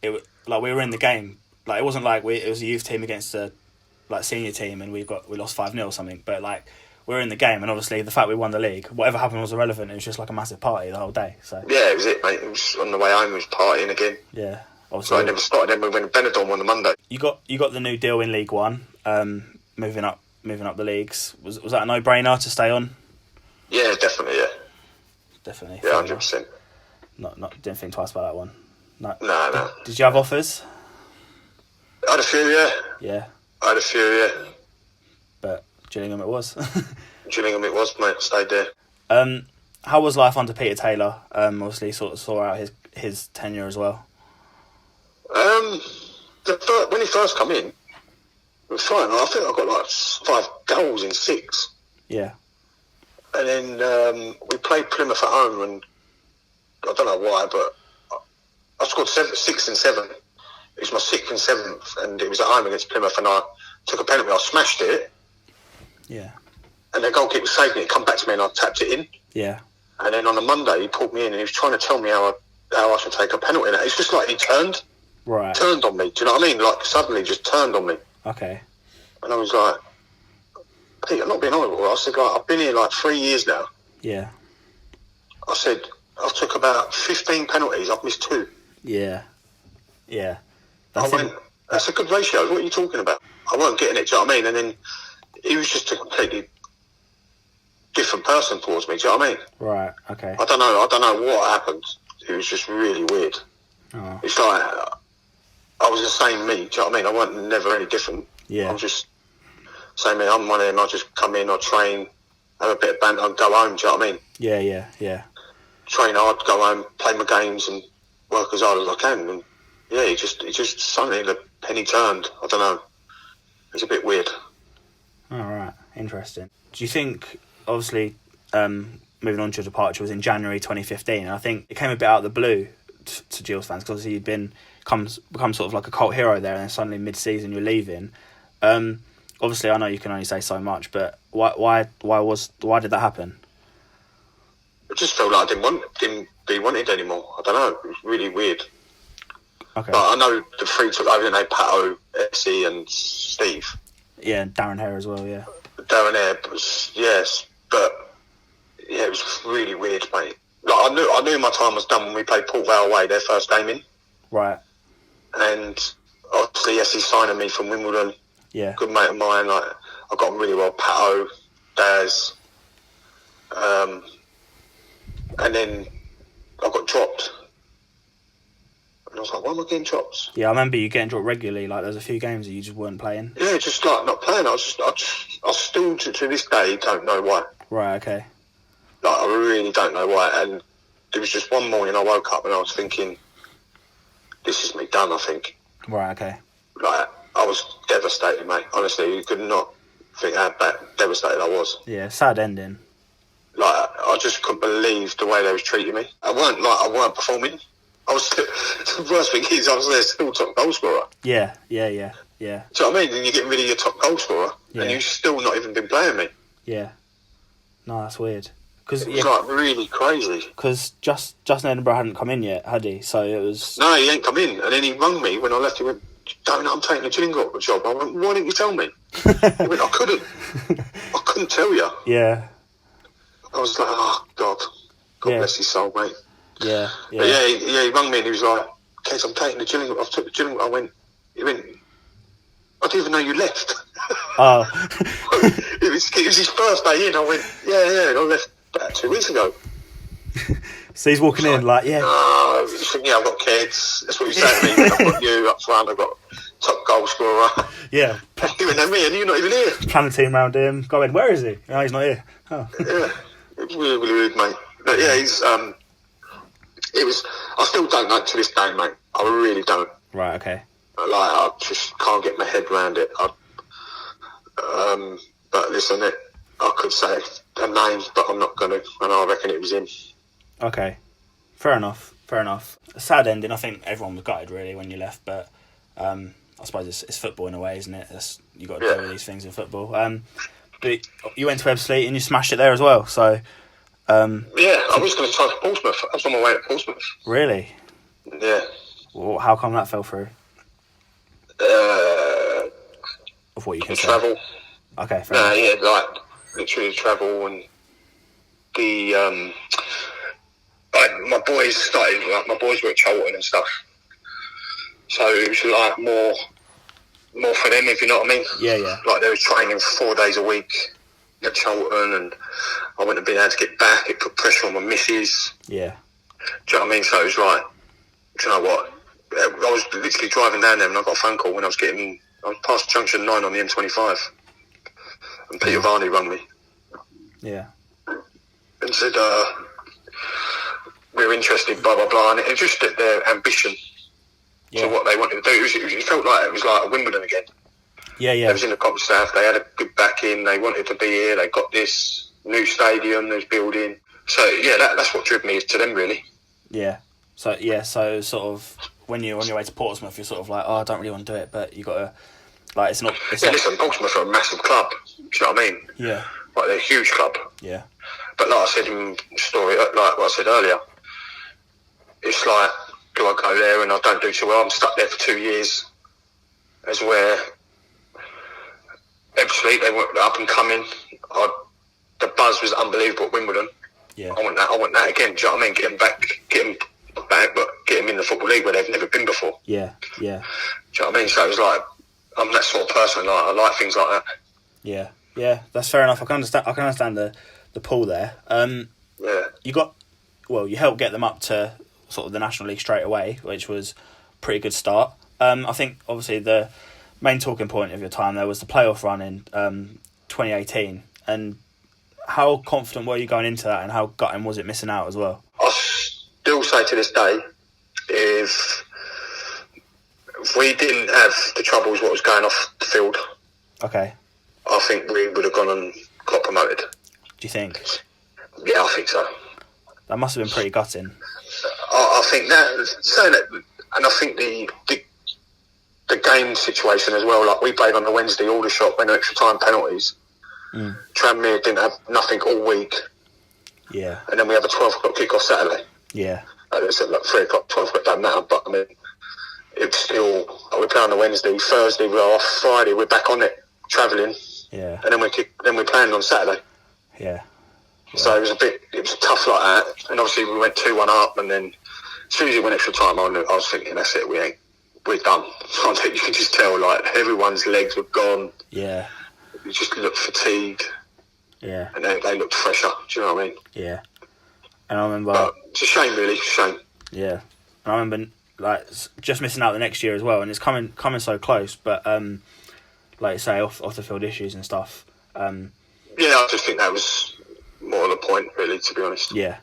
we were in the game. Like it wasn't like it was a youth team against a like senior team and we lost 5-0 or something. But like we were in the game, and obviously the fact we won the league, whatever happened was irrelevant. It was just like a massive party the whole day. So yeah, it was it, mate. It was on the way home. It was partying again. Yeah. So I never started. Then we went to Benidorm on the Monday. You got the new deal in League One, moving up the leagues. Was that a no-brainer to stay on? Yeah, definitely. Yeah. Definitely. Yeah, 100%. Didn't think twice about that one. No. Did you have offers? I had a few, yeah. Yeah. I had a few, yeah. But Gillingham it was. Gillingham it was, mate. I stayed there. How was life under Peter Taylor? Obviously sort of saw out his tenure as well. When he first come in, it was fine. I think I got like 5 goals in 6. Yeah. And then we played Plymouth at home, and I don't know why, but I scored 6 and 7. It was my 6th and 7th, and it was at home against Plymouth, and I took a penalty. I smashed it. Yeah. And the goalkeeper saved it. Come back to me, and I tapped it in. Yeah. And then on the Monday, he pulled me in, and he was trying to tell me how I should take a penalty. And it's just like he turned on me. Do you know what I mean? Like suddenly, just turned on me. Okay. And I was like, "Pete, I'm not being horrible." I said, "Like I've been here like 3 years now." Yeah. I said, I took about 15 penalties. I've missed 2. Yeah. That's a good ratio. What are you talking about? I weren't getting it, do you know what I mean? And then he was just a completely different person towards me, do you know what I mean? Right, okay. I don't know what happened. It was just really weird. Oh. It's like, I was the same me, do you know what I mean? I wasn't never any different. Yeah. I'm just same me. I'm one of them. I just come in, I train, have a bit of banter, and go home, do you know what I mean? Yeah. Train hard, go home, play my games, and work as hard as I can. And yeah, it just suddenly the penny turned. I don't know. It's a bit weird. All right, interesting. Do you think, obviously, moving on to your departure was in January 2015, and I think it came a bit out of the blue to Gills fans, because obviously you'd become sort of like a cult hero there, and then suddenly mid-season you're leaving. Obviously, I know you can only say so much, but why did that happen? I just felt like I didn't be wanted anymore. I don't know. It was really weird. Okay. But I know the 3 took over, didn't they? Pato, Essie, and Steve. Yeah, and Darren Hare as well. Yeah. Darren Hare was, yes, but yeah, it was really weird, mate. Like I knew my time was done when we played Port Vale away, their first game in. Right. And obviously Essie signing me from Wimbledon. Yeah. Good mate of mine. Like I got on really well. Pato, Daz, and then I got dropped. And I was like, why am I getting dropped? Yeah, I remember you getting dropped regularly. Like, there's a few games that you just weren't playing. Yeah, just like not playing. I still to this day don't know why. Right, okay. Like, I really don't know why. And it was just one morning I woke up and I was thinking, this is me done, I think. Right, okay. Like, I was devastated, mate. Honestly, you could not think how devastated I was. Yeah, sad ending. Like, I just couldn't believe the way they was treating me. I weren't performing. The worst thing is, I was their still top goal scorer. Yeah. Do you know what I mean? And you're getting rid of your top goal scorer, and you've still not even been playing me. Yeah. No, that's weird. It was like really crazy. Because Justin Edinburgh hadn't come in yet, had he? So it was... No, he ain't come in. And then he rung me when I left. He went, "Don't, I'm taking the Gillingham job." I went, "Why didn't you tell me?" He went, I couldn't tell you. Yeah. I was like, oh, God bless his soul, mate. Yeah. But he rung me and he was like, "Kez, I'm taking the Gillingham. I've took the Gillingham." He went, "I didn't even know you left." Oh. it was his first day in. I went, yeah, I left about 2 weeks ago. So he's walking in like, yeah. I've got kids. That's what he said to me. I've got you up front. I've got top goal scorer. Yeah. He went, "No, me, and you're not even here." Plan the team around him. Go in. Where is he? No, he's not here. Oh. Yeah, it was really, really weird, mate. But yeah, he's it was. I still don't know to this day, mate. I really don't. Right. Okay. Like, I just can't get my head around it. But listen, I could say a name, but I'm not going to, and I reckon it was him. Okay. Fair enough. A sad ending. I think everyone was gutted, really, when you left, but I suppose it's football in a way, isn't it? You got to deal with these things in football. But you went to Ebbsfleet and you smashed it there as well, so... I was going to try to Portsmouth. I was on my way to Portsmouth. Really? Yeah. Well, how come that fell through? Of what you can say. Travel. Okay, fair enough. Yeah, like literally travel and the my boys were at Charlton and stuff, so it was like more for them, if you know what I mean. Yeah. Like they was training 4 days a week at Charlton, and I wouldn't have been able to get back. It put pressure on my missus. Yeah. Do you know what I mean? So it was like, do you know what? I was literally driving down there and I got a phone call when I was past junction 9 on the M25, and Peter Varney rang me. Yeah. And said, "We're interested, blah, blah, blah." And it was just their ambition to what they wanted to do. It felt like it was like Wimbledon again. Yeah. They was in the comp staff, they had a good backing, they wanted to be here, they got this new stadium, this building. So, yeah, that's what drew me to them, really. Yeah. So sort of, when you're on your way to Portsmouth, you're sort of like, oh, I don't really want to do it, but you got to, like, it's not... Listen, Portsmouth are a massive club, do you know what I mean? Yeah. Like, they're a huge club. Yeah. But like I said in the story, like what I said earlier, it's like, do I go there and I don't do too well? I'm stuck there for 2 years. As where Ebbsfleet, they were up and coming. The buzz was unbelievable at Wimbledon. Yeah. I want that again. Do you know what I mean? Get them back, but get them in the Football League where they've never been before. Yeah. Do you know what I mean? So it was like, I'm that sort of person. Like, I like things like that. Yeah. Yeah. That's fair enough. I can understand the pull there. You helped get them up to sort of the National League straight away, which was a pretty good start. I think obviously the main talking point of your time there was the playoff run in 2018, and how confident were you going into that, and how gutting was it missing out as well? I still say to this day, if we didn't have the troubles what was going off the field, okay, I think we would have gone and got promoted. Do you think? Yeah, I think so. That must have been pretty gutting. I think that, saying that, and I think the game situation as well. Like, we played on the Wednesday, all the shot went extra time penalties. Tranmere didn't have nothing all week. Yeah. And then we have a 12 o'clock kick-off Saturday. Yeah. It's like 3 o'clock, 12 o'clock done now, but I mean, it's still, we play on the Wednesday, Thursday we're off, Friday we're back on it, travelling. Yeah. And then we're playing on Saturday. Yeah. So it was tough like that. And obviously we went 2-1 up, and then as soon as it went extra time, I was thinking, that's it, we're done. You can just tell, like, everyone's legs were gone. Yeah. You just looked fatigued. Yeah. And they looked fresher, do you know what I mean? Yeah. And I remember... But it's a shame, really, it's a shame. Yeah. And I remember, like, just missing out the next year as well, and it's coming so close, but, like you say, off the field issues and stuff. Yeah, I just think that was more the point, really, to be honest. Yeah.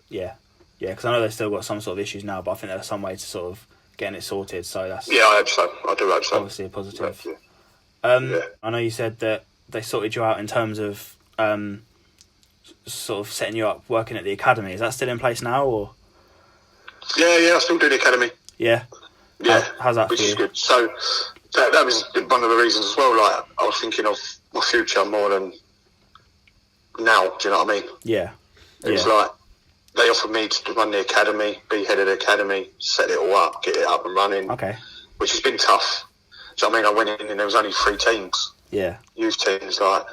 Yeah, because I know they've still got some sort of issues now, but I think there's some way to sort of getting it sorted, so that's... Yeah, I hope so. I do hope so. Obviously a positive. Yeah. I know you said that they sorted you out in terms of sort of setting you up working at the academy. Is that still in place now, or...? Yeah, I still do the academy. Yeah? Yeah. How's that which for you? is good. So that was one of the reasons as well. Like, I was thinking of my future more than now, do you know what I mean? Yeah. It was like, they offered me to run the academy, be head of the academy, set it all up, get it up and running. Okay. Which has been tough. Do you know what I mean? I went in and there was only 3 teams. Yeah. Youth teams. Like,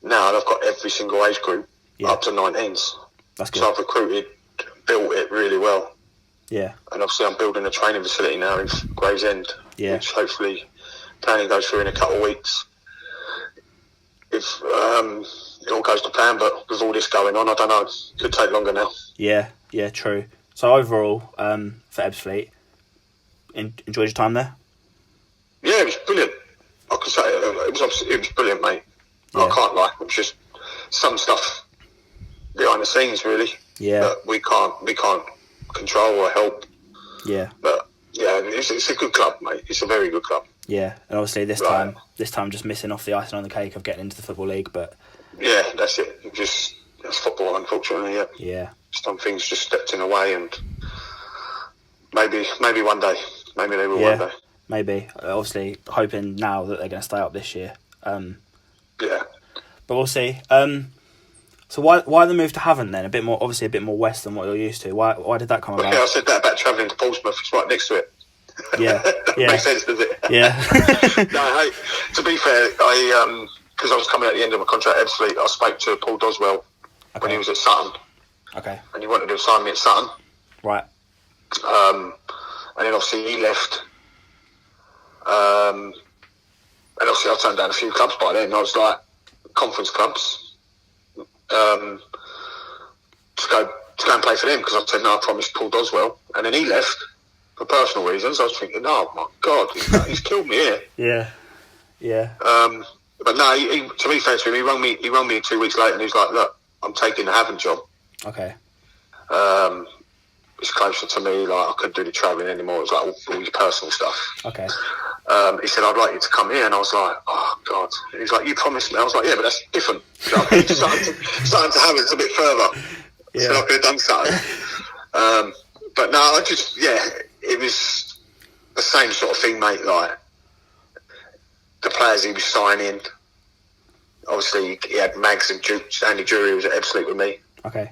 now I've got every single age group up to 19s. That's good. So I've recruited, built it really well. Yeah. And obviously I'm building a training facility now in Gravesend, which hopefully planning goes through in a couple of weeks. If it all goes to plan, but with all this going on, I don't know, it could take longer now. Yeah, true. So overall, for Ebbsfleet, enjoyed your time there? Yeah, it was brilliant. I could say it was brilliant, mate. Yeah. I can't lie. It was just some stuff behind the scenes, really. Yeah. That we can't control or help. Yeah. But yeah, it's a good club, mate. It's a very good club. Yeah, and obviously this time just missing off the icing on the cake of getting into the Football League, but... Yeah, that's it. That's football, unfortunately, yeah. Yeah. Some things just stepped in the way, and maybe one day. Maybe they will one day. Maybe. Obviously, hoping now that they're going to stay up this year. Yeah. But we'll see. So why the move to Havant then? A bit more west than what you're used to. Why did that come about? Yeah, I said that about travelling to Portsmouth. It's right next to it. Yeah. Makes sense, does it? Yeah. No, hey, to be fair, because I was coming at the end of my contract at Ebbsfleet, I spoke to Paul Doswell when he was at Sutton. Okay. And he wanted to sign me at Sutton. Right. And then obviously he left. And obviously I turned down a few clubs by then. I was like, conference clubs, to go and play for them, because I said, no, I promised Paul Doswell. And then he left for personal reasons. I was thinking, oh my God, he's killed me here. Yeah. But no, he, to be fair to him, he rang me 2 weeks later and he was like, look, I'm taking the Havant job. Okay. It's closer to me, like I couldn't do the travelling anymore. It was like all his personal stuff. Okay. He said, I'd like you to come here, and I was like, oh God. And he was like, you promised me. I was like, yeah, but that's different. You know, starting to have it's a bit further. Yeah. So I could have done something. But no, it was the same sort of thing, mate. Like, the players he was signing, obviously he had Mags and Andy Jury was at Ebbsfleet with me. Okay.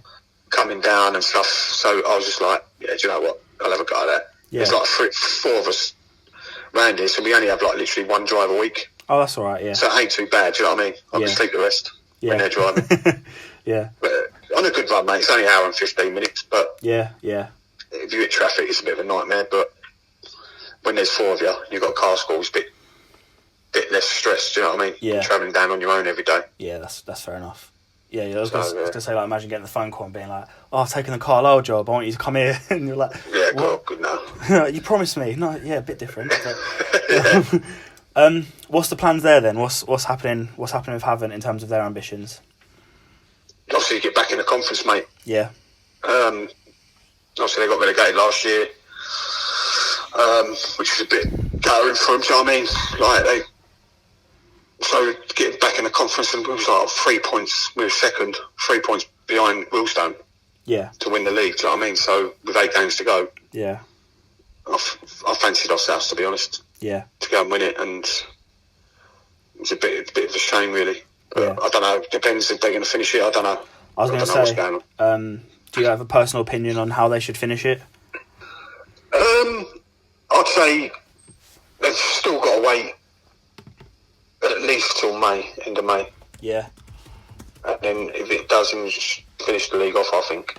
Coming down and stuff. So I was just like, yeah, do you know what? I'll have a go at that. Yeah. There's like 4 of us around here, so we only have like literally 1 drive a week. Oh, that's all right, yeah. So it ain't too bad, do you know what I mean? I can sleep the rest when they're driving. Yeah. But on a good run, mate, it's only an hour and 15 minutes, but yeah. if you hit traffic, it's a bit of a nightmare, but when there's 4 of you, you've got car schools, a bit less stress, do you know what I mean? Yeah. You're travelling down on your own every day. Yeah, that's fair enough. Yeah, I was going to say, like, imagine getting the phone call and being like, "Oh, I've taken the Carlisle job. I want you to come here." And you're like, "Yeah, good now." You promised me. No, yeah, a bit different. But, what's the plans there then? What's happening? What's happening with Havant in terms of their ambitions? Obviously, get back in the conference, mate. Yeah. Obviously, they got relegated last year, which was a bit gutting for them. Do you know what I mean? So getting back in the conference, and we was like 3 points. We were second, 3 points behind Wimbledon. Yeah. To win the league. Do you know what I mean? So with 8 games to go. Yeah. I fancied ourselves, to be honest. Yeah. To go and win it, and it's a bit of a shame, really. But yeah. I don't know. It depends if they're going to finish it. I don't know. I was going to say, do you have a personal opinion on how they should finish it? I'd say they've still got to wait at least till May, end of May. Yeah. And then if it doesn't finish the league off, I think,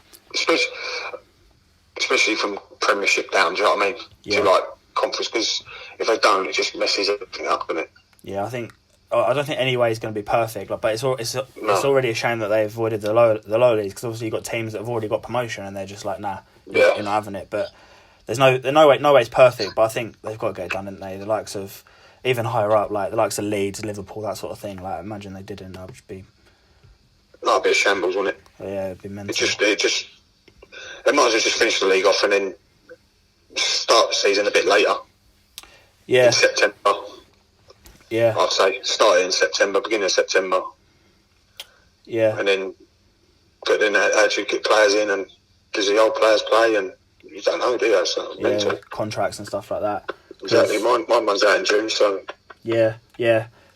especially from Premiership down, do you know what I mean? Yeah. To like conference, because if they don't, it just messes everything up, doesn't it? Yeah, I don't think any way is going to be perfect. But it's already a shame that they avoided the low leagues, because obviously you've got teams that have already got promotion and they're just like, nah, you're not having it. But there's no way it's perfect. But I think they've got to get it done, haven't they? The likes of even higher up, like the likes of Leeds, Liverpool, that sort of thing. Like, imagine they didn't. That would just be. That'd be a shambles, wouldn't it? Yeah, it'd be mental. It just they might as well just finish the league off and then start the season a bit later. Yeah. In September. Yeah. I'd say start it in September, beginning of September. Yeah. And then, but then actually get players in, and does the old players play? And you don't know, do you? So mental. Contracts and stuff like that. Exactly. Mine runs out in June, so. Yeah.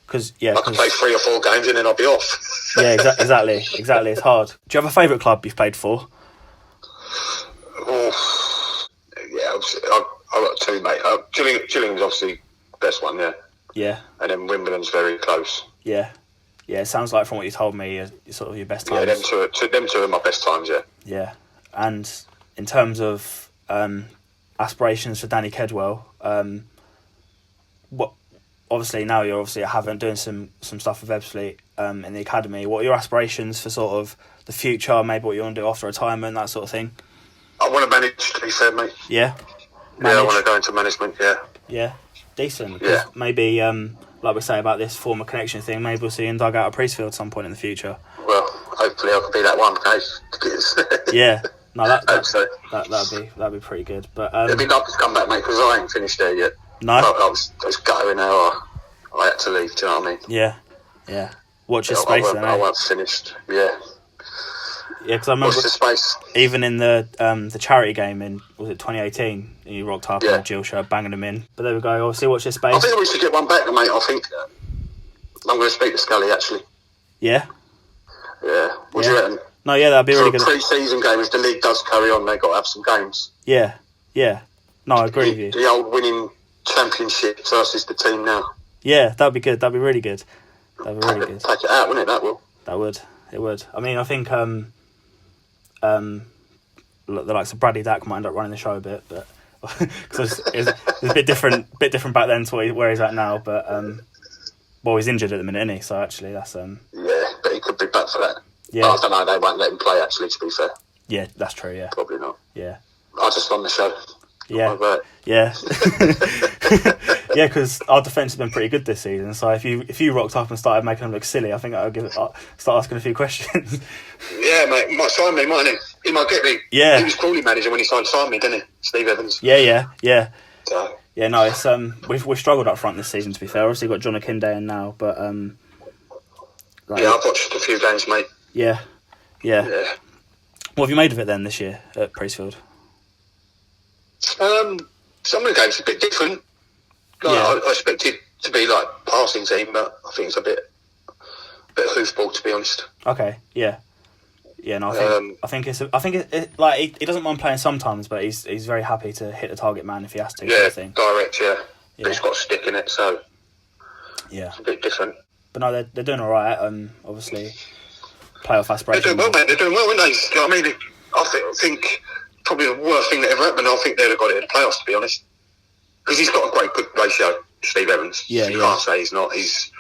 Because I can play 3 or 4 games and then I'll be off. Yeah, exactly. It's hard. Do you have a favourite club you've played for? Oh, yeah, I've got 2, mate. Gillingham's obviously the best one, yeah. Yeah. And then Wimbledon's very close. Yeah. Yeah, it sounds like from what you told me, you're sort of your best times. Yeah, them two are my best times, yeah. Yeah. And in terms of aspirations for Danny Kedwell, what? Obviously now you're at Havant doing some stuff with Ebbsfleet in the academy. What are your aspirations for sort of the future? Maybe what you want to do after retirement, that sort of thing. I want to manage, to be fair, mate. Yeah. Yeah, I want to go into management. Yeah. Yeah. Decent. Yeah. Maybe, like we say about this former connection thing, maybe we'll see you in dugout at Priestfield at some point in the future. Well, hopefully I could be that one, guys. Yeah. No, that'd be pretty good. But it'd be nice to come back, mate, because I ain't finished there yet. No. I was gutted how I had to leave. Do you know what I mean? Yeah. Watch your space then. I weren't finished. Yeah. Yeah, because I remember. Watch the space. Even in the charity game in, was it 2018? You rocked up in a Jill shirt, banging them in. But there we go. Obviously, watch your space. I think we should get one back, mate. I think I'm going to speak to Scully actually. Yeah. Yeah. What do you reckon? No, yeah, that'd be really good. For a pre-season game, if the league does carry on, they've got to have some games. Yeah. No, I agree with you. The old winning championship versus the team now. Yeah, that'd be good. That'd be really good. That'd be really good. Take it out, wouldn't it? That will. That would. It would. I mean, I think the likes of Bradley Dack might end up running the show a bit, but because it's a bit different back then to where he's at now. But well, he's injured at the minute, isn't he? So actually, that's Yeah, but he could be back for that. Yeah. I don't know. They won't let him play. Actually, to be fair. Yeah, that's true. Yeah. Probably not. Yeah. I just on the show. Yeah. Yeah. Yeah, because our defence has been pretty good this season. So if you rocked up and started making them look silly, I think I would start asking a few questions. Yeah, mate. He might sign me, mightn't he? He might get me. Yeah. He was Crawley manager when he signed me, didn't he? Steve Evans. Yeah. So. Yeah, no, it's we've struggled up front this season, to be fair. Obviously got John Akinde in now, but yeah, I've watched a few games, mate. Yeah. What have you made of it then this year at Priestfield? Some of the games are a bit different. I expected to be like passing team, but I think it's a bit hoofball, to be honest. Okay, yeah. No, I think it like he doesn't mind playing sometimes, but he's very happy to hit the target man if he has to. Yeah, sort of direct. Yeah, but he's got a stick in it, so yeah, it's a bit different. But no, they're doing all right. Obviously, playoff aspirations. They're doing well, mate. They're doing well, aren't they? You know what I mean? I think probably the worst thing that ever happened, I think they'd have got it in the playoffs, to be honest. Because he's got a great good ratio, Steve Evans. Yeah, you can't say he's not. He's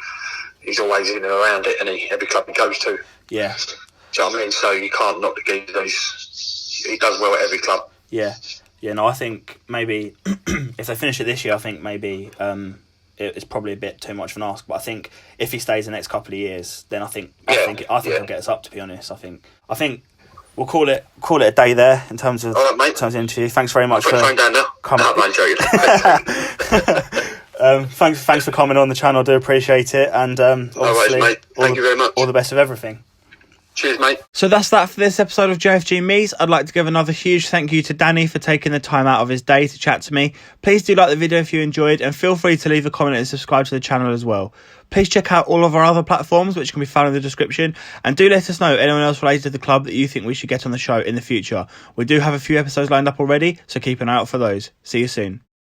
always in and around it, and every club he goes to. Yeah. Do you know what I mean? So you can't knock the geezer. He does well at every club. Yeah. Yeah, no, I think maybe if they finish it this year, I think maybe it's probably a bit too much of an ask. But I think if he stays the next couple of years, then I think he'll get us up, to be honest. I think we'll call it a day there in terms of the interview. Thanks very much for coming. Thanks for coming on the channel. I do appreciate it, and obviously, mate. Thank you very much. All the best of everything. Cheers, mate. So that's that for this episode of JFG Meets. I'd like to give another huge thank you to Danny for taking the time out of his day to chat to me. Please do like the video if you enjoyed, and feel free to leave a comment and subscribe to the channel as well. Please check out all of our other platforms, which can be found in the description, and do let us know anyone else related to the club that you think we should get on the show in the future. We do have a few episodes lined up already, so keep an eye out for those. See you soon.